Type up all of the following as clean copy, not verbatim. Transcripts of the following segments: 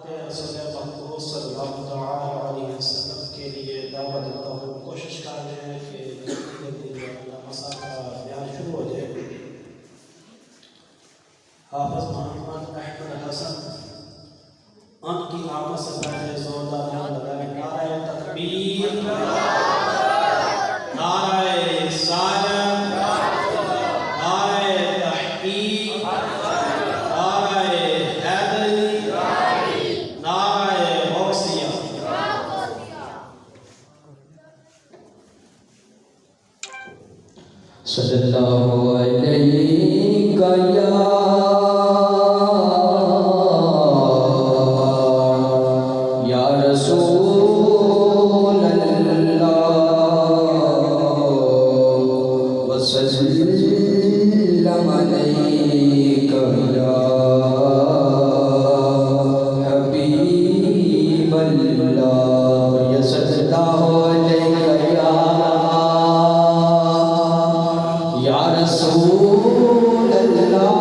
के रसूल महबूब सल्लल्लाहु अलैहि वसल्लम के लिए दावत देता हूँ। कोशिश कर रहे हैं कि मसाला बयान शुरू हो जाए। हाफिज मोहम्मद अहमद हसन उनकी आमद से पहले जोरदार नाम लगाए नाराए तकबीर, नाराए सालम, नाराए तहकीक, नाराए हैदरी, नाराए गौसिया। सल्लल्लाहु अलैहि या रसूल अल्लाह वसल्लम अलैका या हबीब अल्लाह या सल्लल्लाहु अलैका या रसूल अल्लाह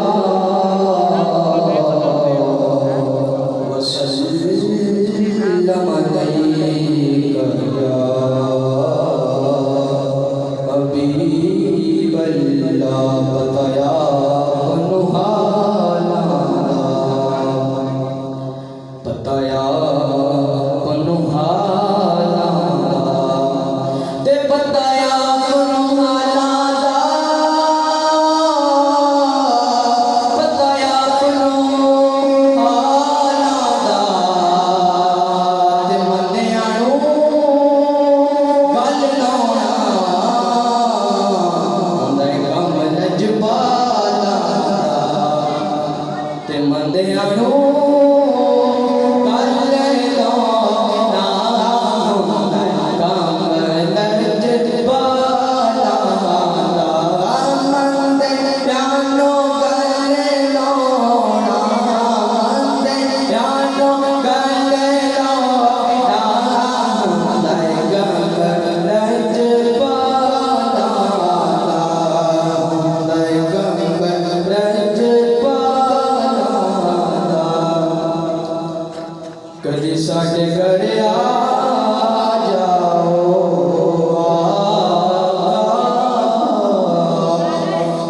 वसल्लम अलैका या हबीब अल्लाह। बताया पनुहाना, बताया पनुहाना ते बताया पनुहाना, बताया पनुहाना ते मन्निया नू गल लाउना हुंदा कम नजबाना ते मन्निया नू कदी साडे घर आ जाओ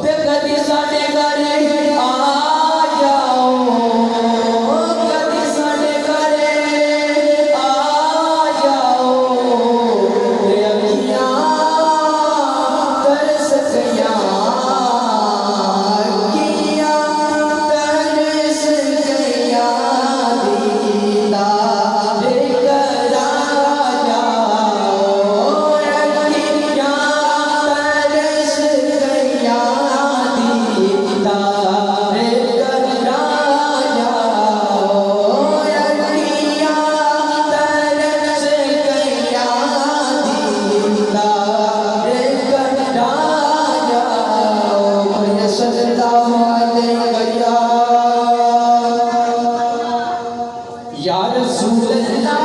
ते कदी साडे घर आ जाओ, कदी साडे घर आ जाओ ते अखियां तरस गईयां, अखियां तरस गईयां या रसूल अल्लाह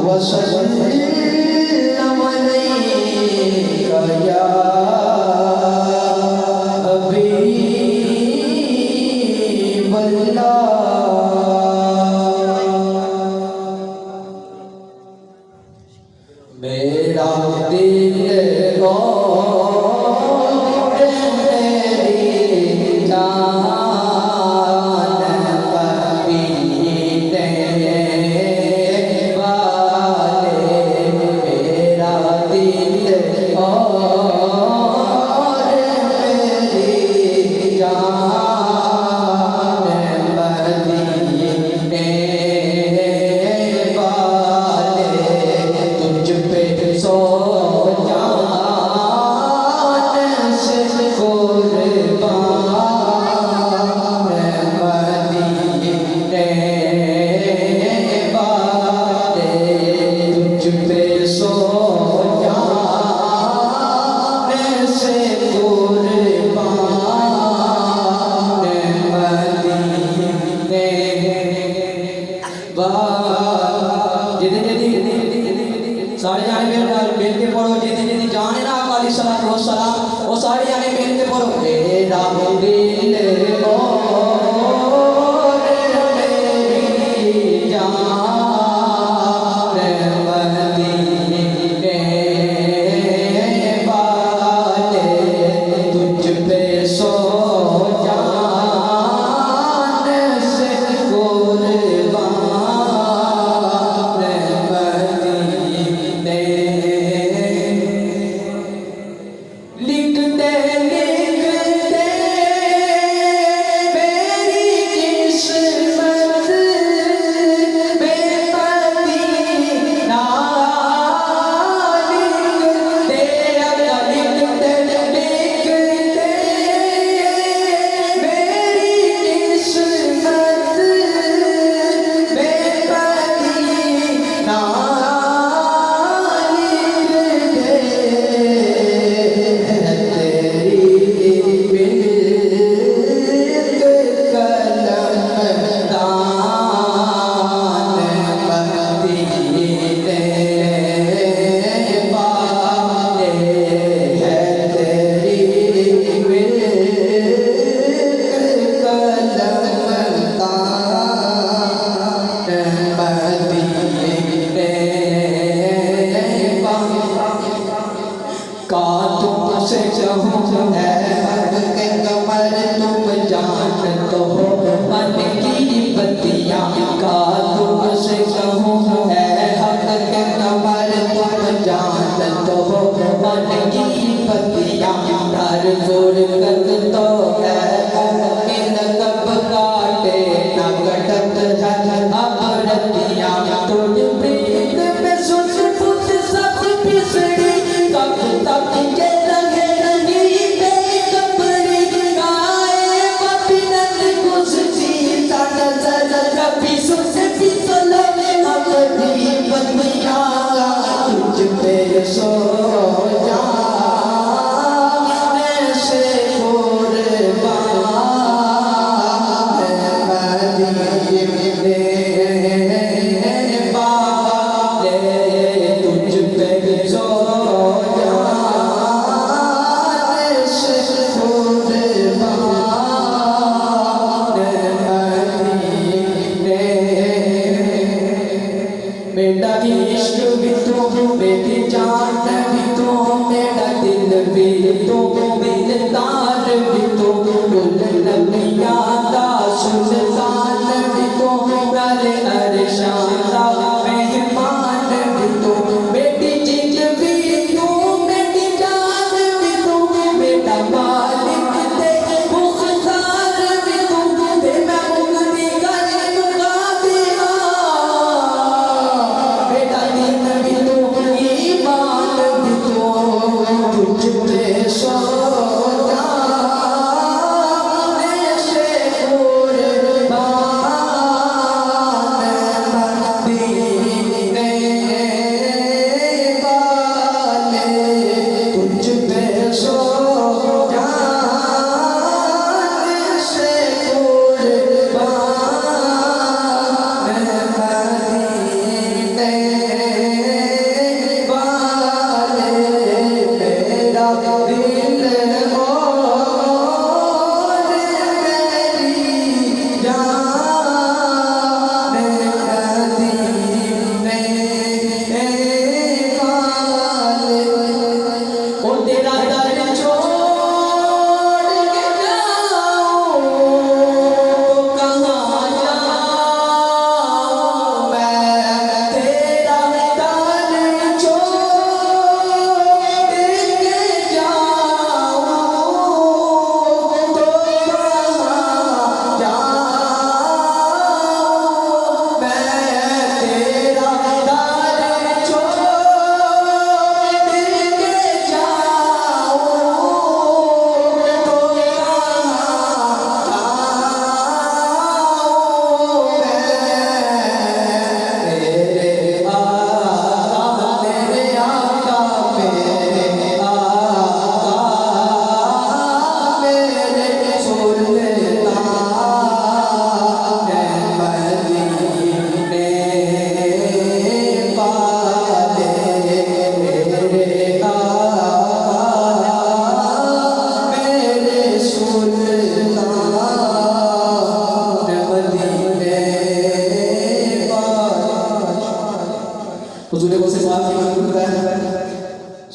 वसल्लम अलैका या हबीब अल्लाह। मेरा दिल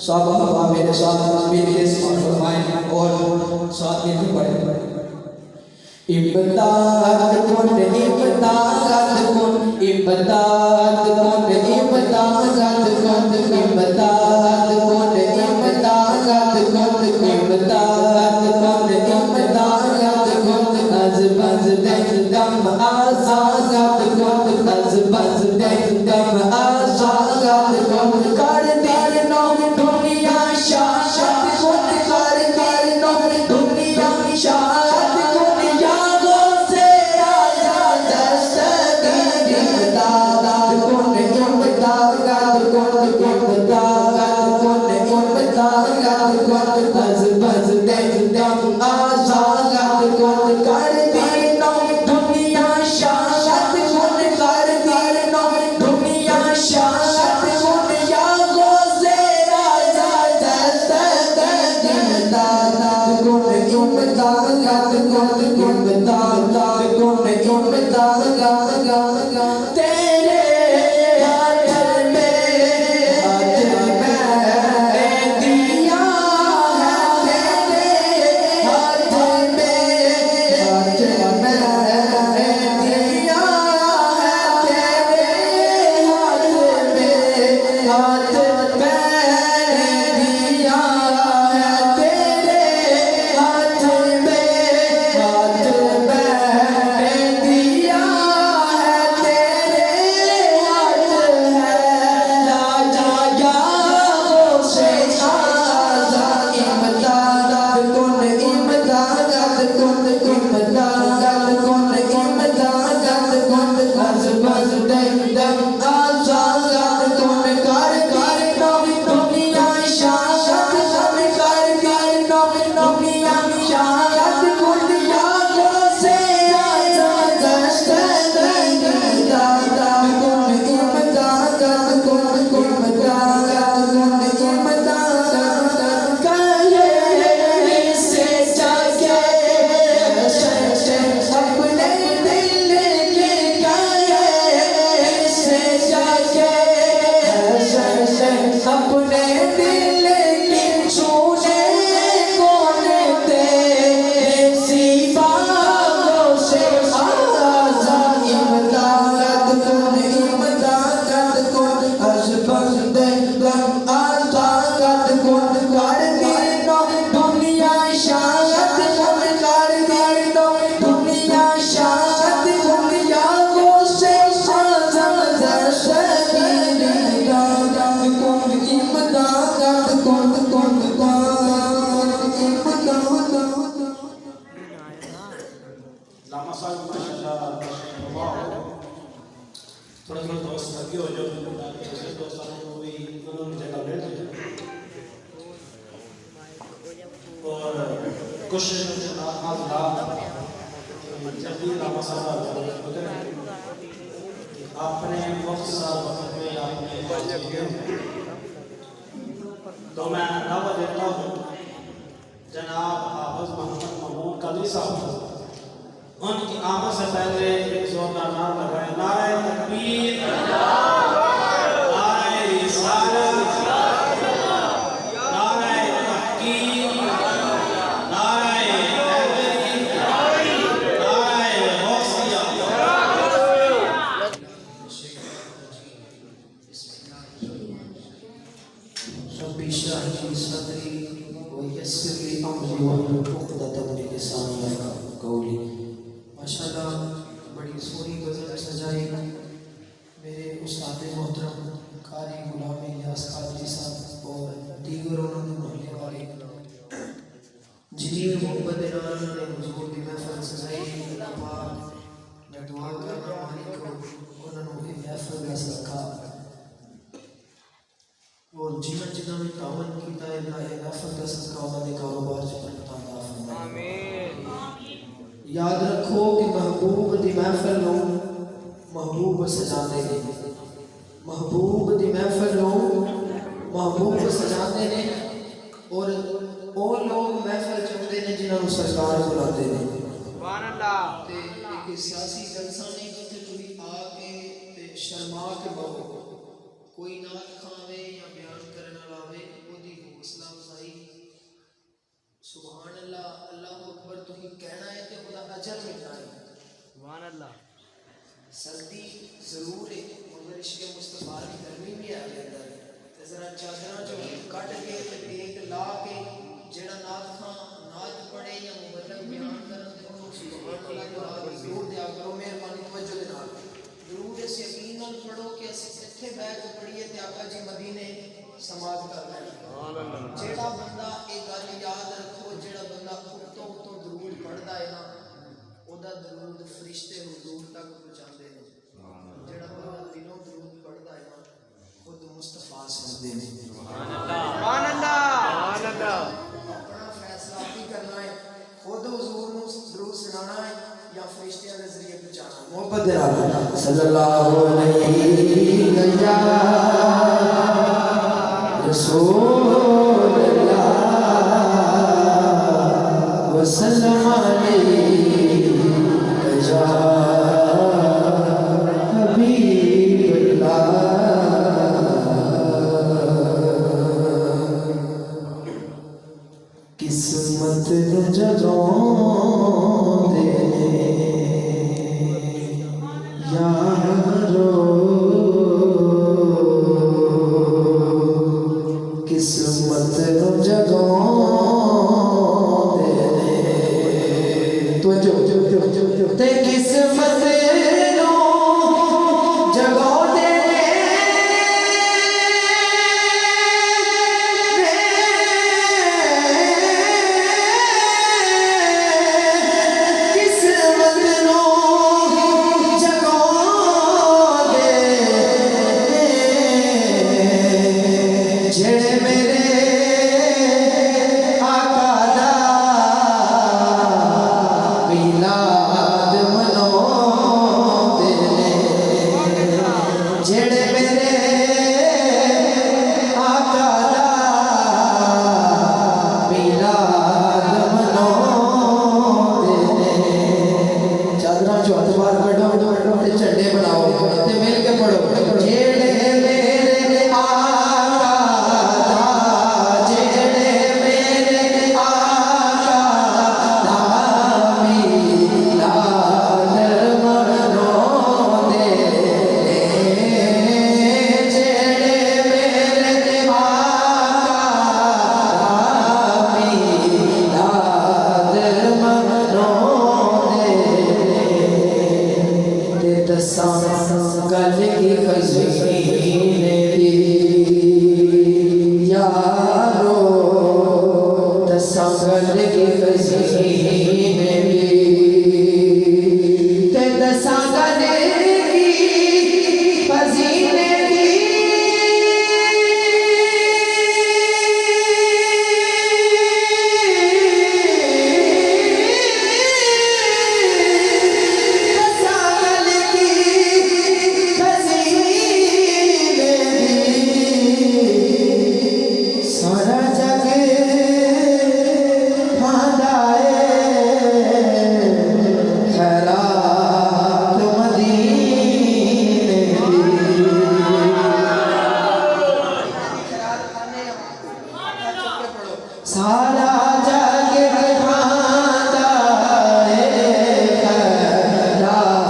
साहबा मेरे साथ मिल के फरमाएं और साथ में पढ़े। इमदाद कुन इमदाद कुन इमदाद कुन इमदाद कुन इमदाद कुन इमदाद कुन इमदाद कुन इमदाद कुन अज बज दम आजाद कुन अज बज दम आजाद कुन कर दे नो दुनिया शाद कुन कर नो दुनिया शाद आपने तो मैं दावा देता हूँ जनाब हाफिज मोहम्मद महमूद कादरी साहब उनकी आमद से पहले एक जोरदार नारा लगाए, नारे तकबीर, नारे रिसालत, नारे तहकीम, नारे हैदरी, नारे गौसिया। रब्बी इश्रह ली सदरी व यस्सिर ली अमरी वहलुल उक़दतम मिन लिसानी यफ़क़हू क़ौली। माशाअल्लाह बड़ी सोहनी गज़ल सजाई मेरे उस्ताद मोहतरम कारी गुलाम इलियास कादरी साहब और दीगर उन्होंने मोहल्ले वाले जिन्हें मोहब्बत नाल ने हुजूर की महफिल सजाई। अल्लाह पाक मैं दुआ करना मालिक को उन्होंने महफिल का सदका और जिन्होंने भी तावन किया है महफिल का सदका उन्होंने कारोबार से बरकत अता फरमाए। आमीन। याद रखो कि महबूब दी महफिल नो महबूब सजाते ने, महबूब दी महफिल नो महबूब सजाते ने और वो लोग महफिल चुनते ने जिन्होंने सरकार बुलाते ने। सुभान अल्लाह। ते एक सियासी जलसा नहीं जिथे तुसी आके ते शर्मा के बहो कोई नात खावे या बयान करना लावे ओदी अजर मिटना है। सुभान अल्लाह। सर्दी जरूर है मगर इश्क़ मुस्तफ़ा की गर्मी भी है अंदर। ते जरा चादर चो कट के ते टेक ला के जेड़ा नात खां नात पढ़े या मुबल्लग बयान करन ते उन्होंने सुभान अल्लाह के बाद जरूर दिया करो। मेहरबानी तवज्जो दे नाल जरूर इस यकीन नाल पढ़ो कि असीं इत्थे बैठ के पढ़िए ते आका जी मदीने समाज कर लेना। जेड़ा बंदा ये गल याद रखो, जेड़ा बंदा उत्तों उत्तों दरूद पढ़दा है ना ओदा दरूद फरिश्ते हुजूर तक पहुंचाते हैं। जेड़ा बंदा दिलों दरूद पढ़दा है ना खुद मुस्तफा सुनदे ने। सुभान अल्लाह। अपना फैसला आप ही करना है, खुद हुजूर नु दरूद सुनाना है या फरिश्तियां के जरिए पहुंचाना। मोहब्बत दे नाल सल्लल्लाहु अलैहि रसूल अल्लाह वसल्लम अलैहि या हबीब अल्लाह। किस्मत जगांदे यारो किस्मत जगांदे तो जो ते किस्मत नो जगांदे किस्मत नो जगांदे जेड़े मेरे आका दा मिलाद मनाउंदे ने। जेड़े मेरे आका दा मिलाद मनाउंदे ने। चादरां चो हत्थ बाहर कड्ढो ते झंडे बनाओ ते मिल के पढ़ो। जेड़े मेरे आका दा जेड़े मेरे आका दा मिलाद मनाउंदे ने। जेड़े मेरे आका दा मिलाद मनाउंदे ते दसां गल की खज़ीने दी यारो दसां गल की खज़ीने दी ते दसां गल की खज़ीने दी दसां गल की खज़ीने दी सारा जग खांदा है खैरात मदीने दी। सारा जग खांदा है खैरात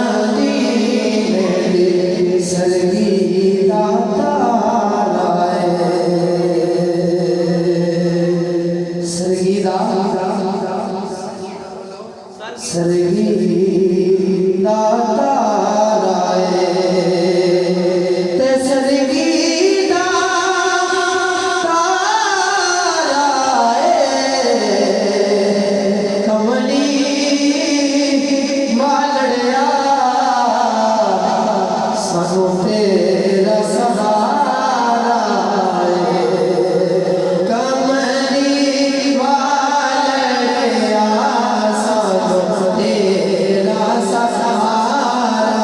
मदीने दी। सरगी दा ताला है सरगी दा सरगी दा ताला है ते सरगी दा ताला है। कमली मालड़िया सानू तेरा सहारा है। कमली मालड़िया सानू तेरा सहारा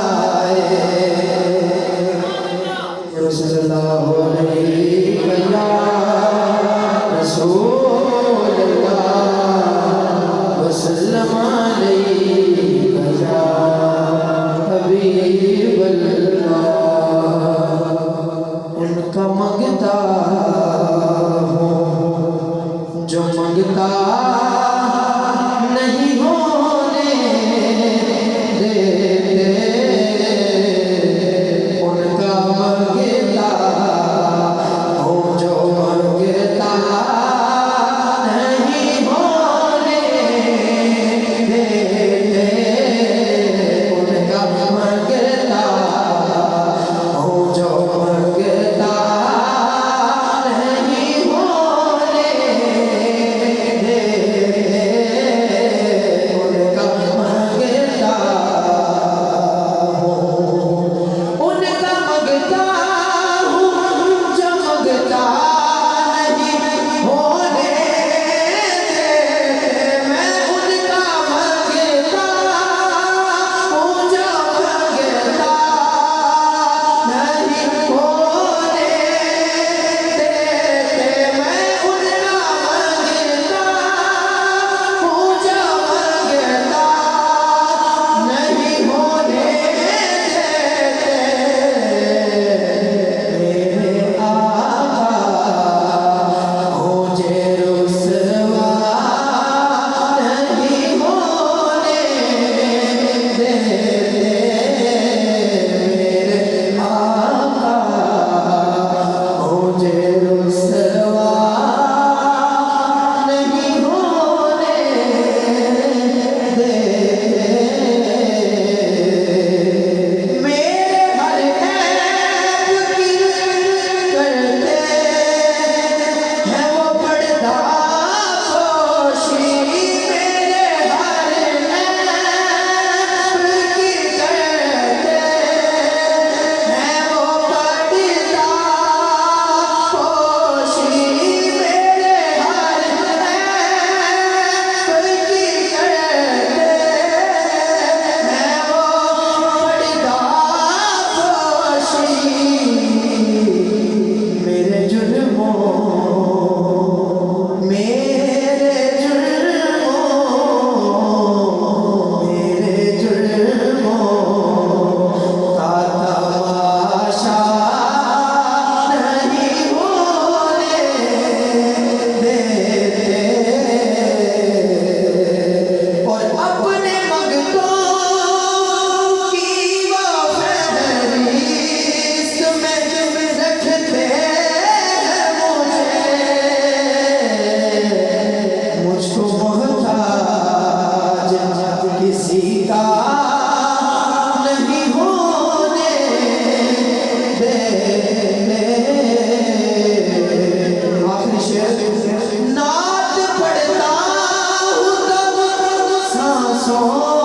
का नहीं होने देने। आखिरी शेर, नाच पढ़ता हूँ तब सांसों